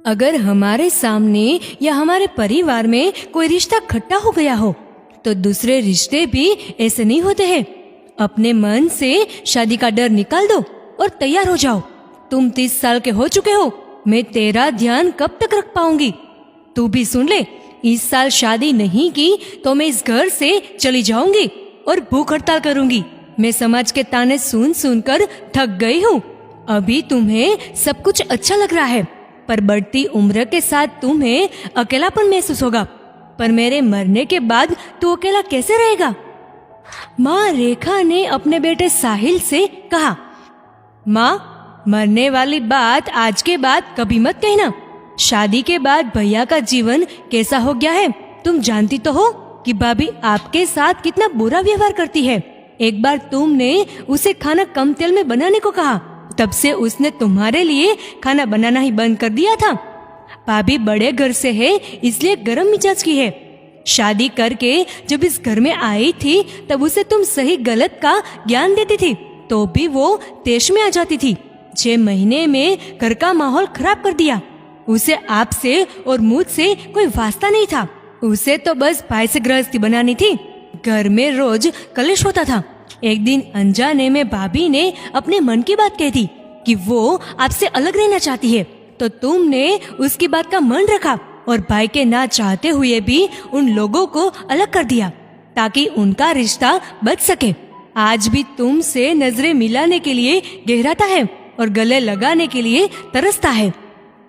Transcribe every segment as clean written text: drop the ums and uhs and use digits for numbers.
अगर हमारे सामने या हमारे परिवार में कोई रिश्ता खट्टा हो गया हो तो दूसरे रिश्ते भी ऐसे नहीं होते हैं। अपने मन से शादी का डर निकाल दो और तैयार हो जाओ। तुम 30 साल के हो चुके हो, मैं तेरा ध्यान कब तक रख पाऊंगी? तू भी सुन ले, इस साल शादी नहीं की तो मैं इस घर से चली जाऊंगी और भूख हड़ताल करूंगी। मैं समाज के ताने सुन सुन कर थक गई हूँ। अभी तुम्हें सब कुछ अच्छा लग रहा है, पर बढ़ती उम्र के साथ तुम्हें अकेलापन महसूस होगा। पर मेरे मरने के बाद तू अकेला कैसे रहेगा? माँ रेखा ने अपने बेटे साहिल से कहा, माँ, मरने वाली बात आज के बाद कभी मत कहना। शादी के बाद भैया का जीवन कैसा हो गया है तुम जानती तो हो कि भाभी आपके साथ कितना बुरा व्यवहार करती है। एक बार तुमने उसे खाना कम तेल में बनाने को कहा, तब से उसने तुम्हारे लिए खाना बनाना ही बंद कर दिया था। भाभी बड़े घर से है इसलिए गरम मिजाज की है। शादी करके जब इस घर में आई थी तब उसे तुम सही गलत का ज्ञान देती थी तो भी वो तेज में आ जाती थी। 6 महीने में घर का माहौल खराब कर दिया। उसे आपसे और मुझसे कोई वास्ता नहीं था। उसे तो बस भाई से गृहस्थी बनानी थी। घर में रोज कलेश होता था। एक दिन अनजाने में भाभी ने अपने मन की बात कह दी कि वो आपसे अलग रहना चाहती है, तो तुमने उसकी बात का मन रखा और भाई के ना चाहते हुए भी उन लोगों को अलग कर दिया ताकि उनका रिश्ता बच सके। आज भी तुमसे नजरें मिलाने के लिए गहराता है और गले लगाने के लिए तरसता है।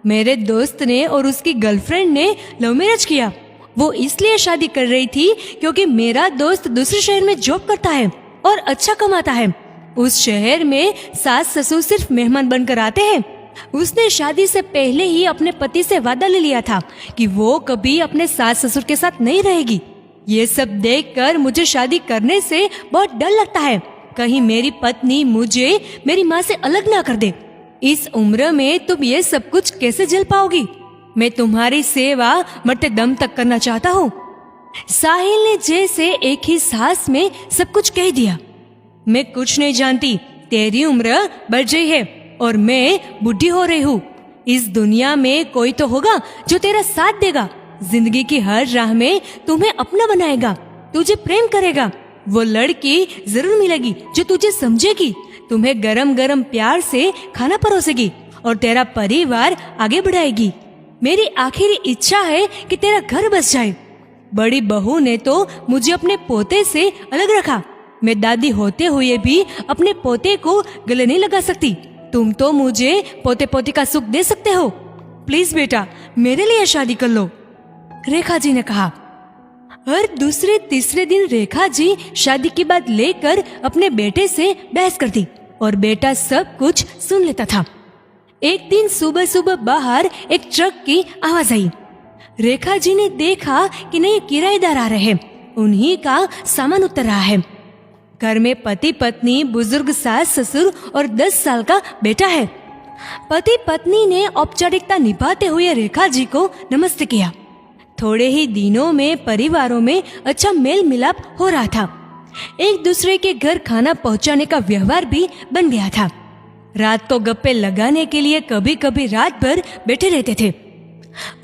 मेरे दोस्त ने और उसकी गर्लफ्रेंड ने लव मैरिज किया। वो इसलिए शादी कर रही थी क्योंकि मेरा दोस्त दूसरे शहर में जॉब करता है और अच्छा कमाता है। उस शहर में सास ससुर सिर्फ मेहमान बनकर आते हैं। उसने शादी से पहले ही अपने पति से वादा ले लिया था कि वो कभी अपने सास ससुर के साथ नहीं रहेगी। ये सब देखकर मुझे शादी करने से बहुत डर लगता है, कहीं मेरी पत्नी मुझे मेरी माँ से अलग ना कर दे। इस उम्र में तुम ये सब कुछ कैसे झेल पाओगी? मैं तुम्हारी सेवा मरते दम तक करना चाहता हूँ। साहिल ने जैसे एक ही सांस में सब कुछ कह दिया। मैं कुछ नहीं जानती, तेरी उम्र बढ़ गई है और मैं बुढ़ी हो रही हूँ। इस दुनिया में कोई तो होगा जो तेरा साथ देगा। जिंदगी की हर राह में तुम्हें अपना बनाएगा, तुझे प्रेम करेगा। वो लड़की जरूर मिलेगी जो तुझे समझेगी, तुम्हें गरम गरम प्यार से खाना परोसेगी और तेरा परिवार आगे बढ़ाएगी। मेरी आखिरी इच्छा है कि तेरा घर बस जाए। बड़ी बहू ने तो मुझे अपने पोते से अलग रखा। मैं दादी होते हुए भी अपने पोते को गले नहीं लगा सकती। तुम तो मुझे पोते पोती का सुख दे सकते हो। प्लीज बेटा, मेरे लिए शादी कर लो, रेखा जी ने कहा। हर दूसरे तीसरे दिन रेखा जी शादी की बात लेकर अपने बेटे से बहस करती और बेटा सब कुछ सुन लेता था। एक दिन सुबह सुबह बाहर एक ट्रक की आवाज आई। रेखा जी ने देखा कि नए किराएदार आ रहे हैं। उन्हीं का सामान उतर रहा है। घर में पति पत्नी, बुजुर्ग सास ससुर और 10 साल का बेटा है। पति पत्नी ने औपचारिकता निभाते हुए रेखा जी को नमस्ते किया। थोड़े ही दिनों में परिवारों में अच्छा मेल मिलाप हो रहा था। एक दूसरे के घर खाना पहुंचाने का व्यवहार भी बन गया था। रात को गप्पे लगाने के लिए कभी कभी रात भर बैठे रहते थे।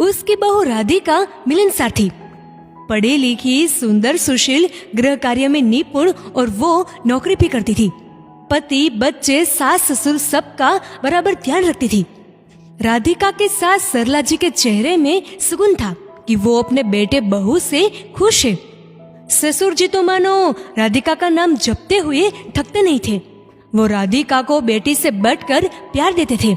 उसकी बहू राधिका मिलनसार थी, पढ़ी लिखी, सुंदर, सुशील, गृह कार्य में निपुण और वो नौकरी भी करती थी। पति, बच्चे, सास ससुर सबका बराबर ध्यान रखती थी। राधिका के साथ सरला जी के चेहरे में सुकून था कि वो अपने बेटे बहू से खुश है। ससुर जी तो मानो राधिका का नाम जपते हुए थकते नहीं थे। वो राधिका को बेटी से बढ़कर प्यार देते थे।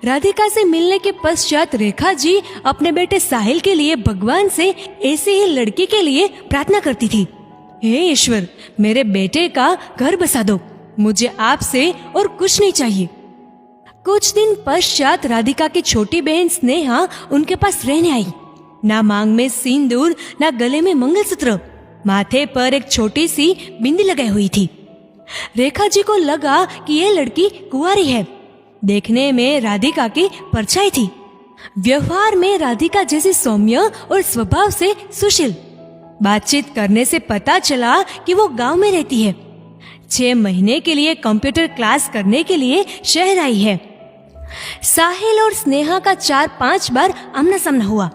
राधिका से मिलने के पश्चात रेखा जी अपने बेटे साहिल के लिए भगवान से ऐसे ही लड़की के लिए प्रार्थना करती थी। हे ईश्वर, मेरे बेटे का घर बसा दो, मुझे आपसे और कुछ नहीं चाहिए। कुछ दिन पश्चात राधिका की छोटी बहन स्नेहा उनके पास रहने आई। ना मांग में सिंदूर, ना गले में मंगलसूत्र, माथे पर एक छोटी सी बिंदी लगाई हुई थी। रेखा जी को लगा कि यह लड़की कुंवारी है। देखने में राधिका की परछाई थी। व्यवहार में राधिका जैसी सौम्य और स्वभाव से सुशील। बातचीत करने से पता चला कि वो गांव में रहती है। 6 महीने के लिए कंप्यूटर क्लास करने के लिए शहर आई है। साहिल और स्नेहा का 4-5 बार आमना सामना हुआ।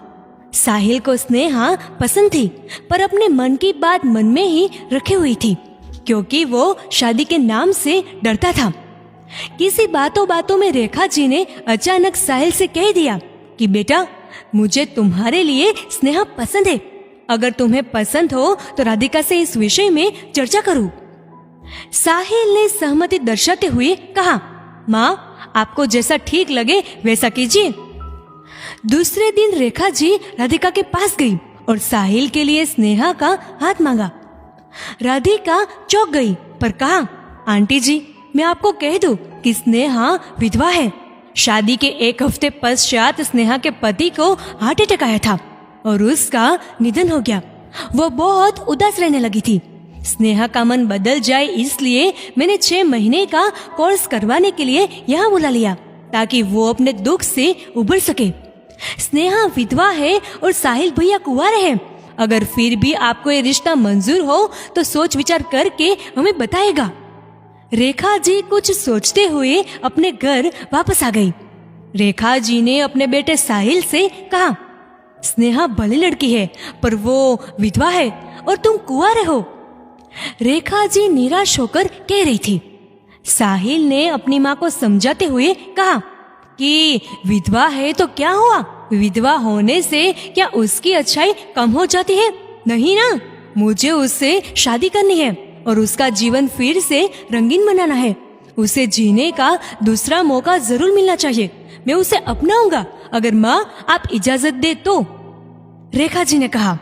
साहिल को स्नेहा पसंद थी, पर अपने मन की बात मन में ही रखे हुई थी, क्योंकि वो शादी के नाम से डरता था। किसी बातों बातों में रेखा जी ने अचानक साहिल से कह दिया कि बेटा, मुझे तुम्हारे लिए स्नेहा पसंद है। अगर तुम्हें पसंद हो तो राधिका से इस विषय में चर्चा करूं। साहिल ने सहमति दर्शाते हुए कहा, माँ, आपको जैसा ठीक लगे वैसा कीजिए। दूसरे दिन रेखा जी राधिका के पास गई और साहिल के लिए स्नेहा का हाथ मांगा। राधिका चौंक गई, पर कहा, आंटी जी, मैं आपको कह दूं कि स्नेहा विधवा है। शादी के 1 हफ्ते पश्चात स्नेहा के पति को हार्ट अटैक आया था और उसका निधन हो गया। वो बहुत उदास रहने लगी थी। स्नेहा का मन बदल जाए इसलिए मैंने 6 महीने का कोर्स करवाने के लिए यहाँ बुला लिया, ताकि वो अपने दुख से उबर सके। स्नेहा विधवा है और साहिल भैया कुंवारे हैं। अगर फिर भी आपको ये रिश्ता मंजूर हो तो सोच विचार करके हमें बताएगा। रेखा जी कुछ सोचते हुए अपने घर वापस आ गई। रेखा जी ने अपने बेटे साहिल से कहा, स्नेहा भली लड़की है, पर वो विधवा है और तुम कुंवारे हो। रेखा जी निराश होकर कह रही थी। साहिल ने अपनी माँ को समझाते हुए कहा कि विधवा है तो क्या हुआ, विधवा होने से क्या उसकी अच्छाई कम हो जाती है? नहीं ना, मुझे उससे शादी करनी है और उसका जीवन फिर से रंगीन बनाना है। उसे जीने का दूसरा मौका जरूर मिलना चाहिए। मैं उसे अपनाऊंगा, अगर माँ आप इजाजत दे तो। रेखा जी ने कहा,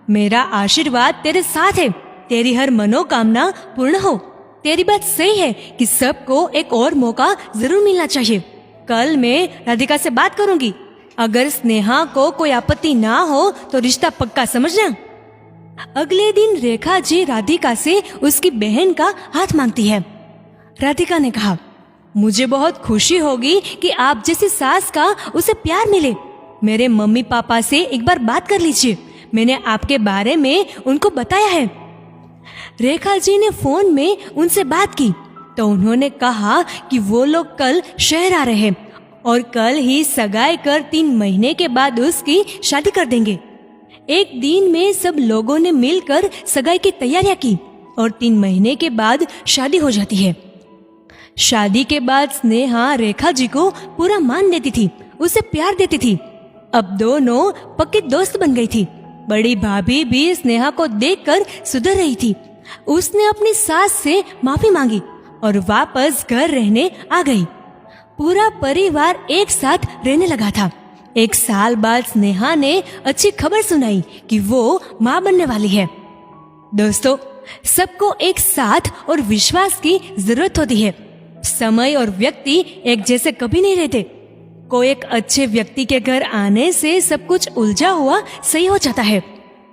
मेरा आशीर्वाद तेरे साथ है। तेरी हर मनोकामना पूर्ण हो। तेरी बात सही है कि सबको एक और मौका जरूर मिलना चाहिए। कल मैं राधिका से बात करूंगी। अगर स्नेहा को कोई आपत्ति ना हो तो रिश्ता पक्का समझना। अगले दिन रेखा जी राधिका से उसकी बहन का हाथ मांगती है। राधिका ने कहा, मुझे बहुत खुशी होगी कि आप जैसी सास का उसे प्यार मिले। मेरे मम्मी पापा से एक बार बात कर लीजिए। मैंने आपके बारे में उनको बताया है। रेखा जी ने फोन में उनसे बात की तो उन्होंने कहा कि वो लोग कल शहर आ रहे हैं और कल ही सगाई कर 3 महीने के बाद उसकी शादी कर देंगे। एक दिन में सब लोगों ने मिलकर सगाई की तैयारियां की और 3 महीने के बाद शादी हो जाती है। शादी के बाद स्नेहा रेखा जी को पूरा मान देती थी, उसे प्यार देती थी। अब दोनों पक्की दोस्त बन गई थी। बड़ी भाभी भी स्नेहा को देखकर सुधर रही थी। उसने अपनी सास से माफी मांगी और वापस घर रहने आ गई। पूरा परिवार एक साथ रहने लगा था। 1 साल बाद स्नेहा ने अच्छी खबर सुनाई कि वो माँ बनने वाली है। दोस्तों, सबको एक साथ और विश्वास की जरूरत होती है। समय और व्यक्ति एक जैसे कभी नहीं रहते। कोई एक अच्छे व्यक्ति के घर आने से सब कुछ उलझा हुआ सही हो जाता है।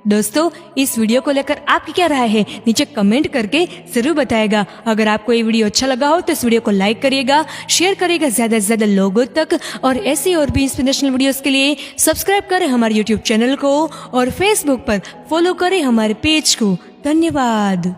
दोस्तों, इस वीडियो को लेकर आपकी क्या राय है नीचे कमेंट करके जरूर बताएगा। अगर आपको ये वीडियो अच्छा लगा हो तो इस वीडियो को लाइक करिएगा, शेयर करिएगा ज्यादा से ज्यादा लोगों तक, और ऐसी और भी इंस्पिरेशनल वीडियोस के लिए सब्सक्राइब करें हमारे यूट्यूब चैनल को और फेसबुक पर फॉलो करें हमारे पेज को। धन्यवाद।